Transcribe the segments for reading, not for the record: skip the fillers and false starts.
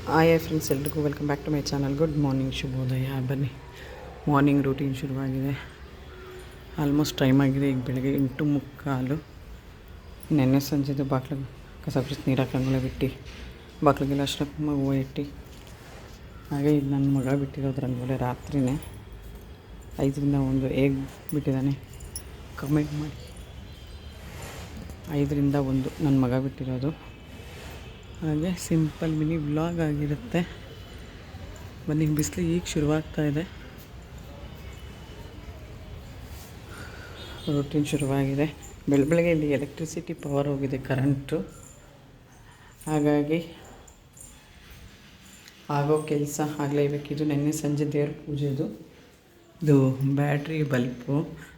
Hi friends, ಎಲ್ರಿಗೂ welcome back to my channel. Good morning, ಶುಭೋದಯ. ಬನ್ನಿ, ಮಾರ್ನಿಂಗ್ ರೂಟೀನ್ ಶುರುವಾಗಿದೆ. ಆಲ್ಮೋಸ್ಟ್ ಟೈಮ್ ಆಗಿದೆ. ಈಗ ಬೆಳಗ್ಗೆ 8:45. ನೆನ್ನೆ ಸಂಜೆದು ಬಾಕ್ಲಿಗೆ ಕಸ ಗುಡಿಸಿ ನೀರು ಹಾಕಂಗೆಲ್ಲ ಬಿಟ್ಟು ಬಾಕ್ಲಿಗೆಲ್ಲ ಅಷ್ಟಕ್ಕೆ ಹೂವು ಇಟ್ಟು ಹಾಗೆ ಇದು ನನ್ನ ಮಗ ಬಿಟ್ಟಿರೋದು ರಂಗೋಲೆ ರಾತ್ರಿನೇ 5ರಿಂದ 1 ಹೇಗೆ ಬಿಟ್ಟಿದ್ದಾನೆ ಕಮೆಂಟ್ ಮಾಡಿ. 5ರಿಂದ 1 ನನ್ನ ಮಗ ಬಿಟ್ಟಿರೋದು. ಹಾಗೆ ಸಿಂಪಲ್ ಮಿನಿ ವ್ಲಾಗ್ ಆಗಿರುತ್ತೆ. ಬನ್ನಿ, ಬಿಸಿಲು ಈಗ ಶುರುವಾಗ್ತಾ ಇದೆ. ರೂಟೀನ್ ಶುರುವಾಗಿದೆ. ಬೆಳಗ್ಗೆ ಇಲ್ಲಿ ಎಲೆಕ್ಟ್ರಿಸಿಟಿ ಪವರ್ ಹೋಗಿದೆ, ಕರೆಂಟು. ಹಾಗಾಗಿ ಆಗೋ ಕೆಲಸ ಆಗಲೇಬೇಕಿದು. ನೆನ್ನೆ ಸಂಜೆ ದೇವ್ರ ಪೂಜೆದು ಇದು ಬ್ಯಾಟ್ರಿ ಬಲ್ಪು.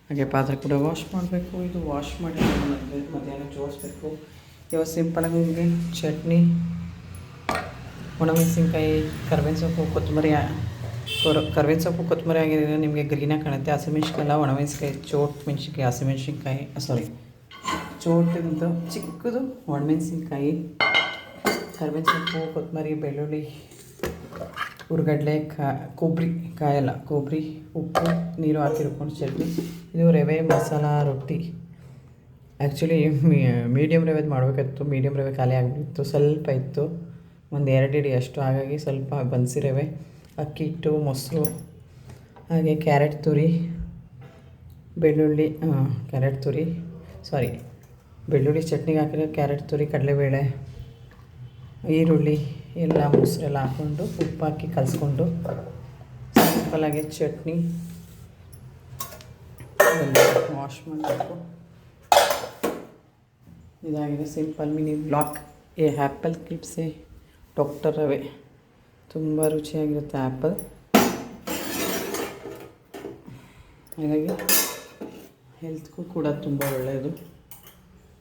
ಹಾಗೆ ಪಾತ್ರೆ ಕೂಡ ವಾಶ್ ಮಾಡಬೇಕು. ಇದು ವಾಶ್ ಮಾಡಿ ಮಧ್ಯಾಹ್ನ ಜೋಡಿಸ್ಬೇಕು. ಇವಾಗ ಸಿಂಪಲಾಗಿ ನಿಮಗೆ ಚಟ್ನಿ, ಒಣಮೆಣಸಿನ್ಕಾಯಿ, ಕರ್ಬೇವಿನ ಸೊಪ್ಪು, ಕೊತ್ತಂಬರಿ. ಕರ್ಬೇವಿನ ಸೊಪ್ಪು ಕೊತ್ತಂಬರಿ ಆಗಿರೋ ನಿಮಗೆ ಗ್ರೀನಾಗಿ ಕಾಣುತ್ತೆ. ಹಸಿಮೆಣ್ಸಿನ್ಕಾಯಿ ಎಲ್ಲ ಒಣಮೆಣಸಿನ್ಕಾಯಿ, ಚೋಟ್ ಮೆಣಸಿನ್ಕಾಯಿ, ಹಸಿಮೆಣ್ಸಿನ್ಕಾಯಿ, ಚೋಟಿಂದು ಚಿಕ್ಕದು ಒಣಮೆಣಸಿನ್ಕಾಯಿ, ಕರ್ಬೇವಿನ ಸೊಪ್ಪು, ಕೊತ್ತಂಬರಿ, ಬೆಳ್ಳುಳ್ಳಿ, ಹುರ್ಗಡ್ಲೆ, ಕೊಬ್ಬರಿ, ಕೊಬ್ಬರಿ, ಉಪ್ಪು, ನೀರು ಹಾಕಿ ರುಬ್ಕೊಂಡು ಚಟ್ನಿ. ಇದು ರವೆ ಮಸಾಲ ರೊಟ್ಟಿ. ಆ್ಯಕ್ಚುಲಿ ಮೀಡಿಯಮ್ ರವೆದು ಮಾಡಬೇಕಿತ್ತು. ಮೀಡಿಯಮ್ ರವೆ ಖಾಲಿ ಆಗಿಬಿಟ್ಟಿತ್ತು. ಸ್ವಲ್ಪ ಇತ್ತು, ಒಂದು 2 ಇಡಿ ಅಷ್ಟು. ಹಾಗಾಗಿ ಸ್ವಲ್ಪ ಬನ್ಸಿ ರವೆ, ಅಕ್ಕಿ ಹಿಟ್ಟು, ಮೊಸರು, ಹಾಗೆ ಕ್ಯಾರೆಟ್ ತುರಿ, ಬೆಳ್ಳುಳ್ಳಿ ಚಟ್ನಿಗೆ ಹಾಕಿರೋ ಕ್ಯಾರೆಟ್ ತುರಿ, ಕಡಲೆಬೇಳೆ, ಈರುಳ್ಳಿ ಎಲ್ಲ ಮೊಸರೆಲ್ಲ ಹಾಕ್ಕೊಂಡು ಉಪ್ಪು ಹಾಕಿ ಕಲಿಸ್ಕೊಂಡು ಸಿಂಪಲಾಗಿ ಚಟ್ನಿ ವಾಶ್ ಮಾಡಬೇಕು. ಇದಾಗಿದೆ ಸಿಂಪಲ್ ಮಿನಿ ಬ್ಲಾಕ್. ಆ್ಯಪಲ್ ಕ್ಲಿಪ್ಸೆ ಡಾಕ್ಟರ್ ರವೆ ತುಂಬ ರುಚಿಯಾಗಿರುತ್ತೆ ಆ್ಯಪಲ್. ಹಾಗಾಗಿ ಹೆಲ್ತ್ಗೂ ಕೂಡ ತುಂಬ ಒಳ್ಳೆಯದು.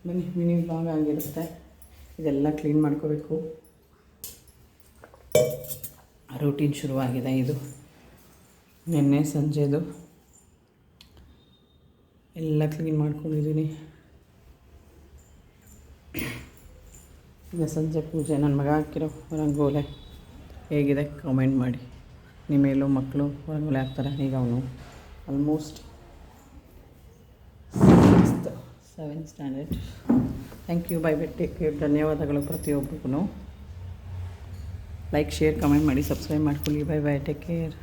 ಬನ್ನಿ, ಮಿನಿ ಬ್ಲಾಗ್ ಆಗಿರುತ್ತೆ. ಇದೆಲ್ಲ ಕ್ಲೀನ್ ಮಾಡ್ಕೋಬೇಕು. ರೂಟೀನ್ ಶುರುವಾಗಿದೆ. ಇದು ನೆನ್ನೆ ಸಂಜೆದು ಎಲ್ಲ ಕ್ಲೀನ್ ಮಾಡ್ಕೊಂಡಿದ್ದೀನಿ. ಈಗ ಸಂಜೆ ಪೂಜೆ. ನನ್ನ ಮಗ ಹಾಕಿರೋ ರಂಗೋಲೆ ಹೇಗಿದೆ ಕಮೆಂಟ್ ಮಾಡಿ. ನಿಮ್ಮೆಲ್ಲೂ ಮಕ್ಕಳು ರಂಗೋಲೆ ಹಾಕ್ತಾರೆ. ಈಗ ಅವನು almost 7th standard. Thank you. Bye bye, take care. ಧನ್ಯವಾದಗಳು ಪ್ರತಿಯೊಬ್ಬರಿಗೂ. ಲೈಕ್, ಶೇರ್, ಕಮೆಂಟ್ ಮಾಡಿ, ಸಬ್ಸ್ಕ್ರೈಬ್ ಮಾಡ್ಕೊಳ್ಳಿ. Bye bye, take care.